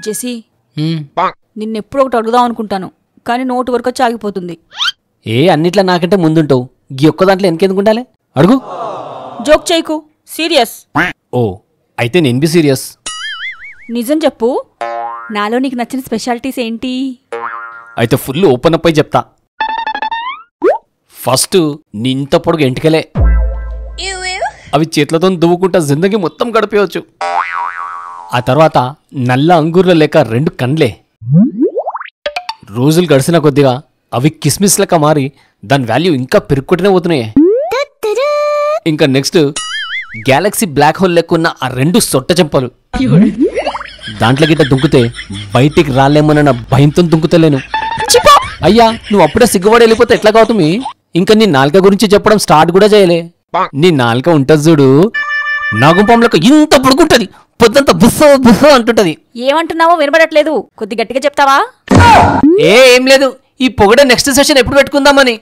జెసి నిన్నెప్పుడు ఒకటి అడుగుదాం అనుకుంటాను కానీ నోటు వరకు వచ్చి ఆగిపోతుంది. ఏ అన్నిట్లా నాకంటే ముందుంటావు, గీ ఒక్క దాంట్లో ఎందుకెందుకు ఉండాలి? అడుగు. జోక్ చేయకు, సీరియస్. ఓ అయితే నేను బి సీరియస్. నిజం చెప్పు, నాలో నీకు నచ్చిన స్పెషాలిటీస్ ఏంటి? అయితే ఫుల్ ఓపెన్ అప్ అయి చెప్తా. ఫస్ట్ నీ ఇంత పొడుగు ఎంటికలే, అవి చేతులతో దువ్వుకుంటా జిందగీ మొత్తం గడిపేయచ్చు. ఆ తర్వాత నల్ల అంగూర్ల లేక 2 కండ్లే, రోజులు గడిచిన కొద్దిగా అవి కిస్మిస్ లెక్క మారి దాని వాల్యూ ఇంకా పెరుగుకుంటూనే పోతున్నాయి. ఇంకా నెక్స్ట్ గ్యాలక్సీ బ్లాక్ హోల్ లెక్క ఉన్న ఆ 2 సొట్ట చెంపలు, దాంట్లో గిట్ట దుంకుతే బయటికి రాలేమన్న భయంతో దుంకుతలేను. అయ్యా నువ్వు అప్పుడే సిగ్గుపడి వెళ్ళిపోతే ఎట్లా గౌతమి? ఇంకా నీ నాలుక గురించి చెప్పడం స్టార్ట్ కూడా చేయలే. నీ నాలుక ఉంటది చూడు, నాగుంపంలోకి ఇంత పడుకుంటది, పొద్దంతా బుస్సో బుస్సో అంటుంటది. ఏమంటున్నావో వినబడట్లేదు, కొద్ది గట్టిగా చెప్తావా? ఏం లేదు, ఈ పొగడ నెక్స్ట్ సెషన్ ఎప్పుడు పెట్టుకుందామని.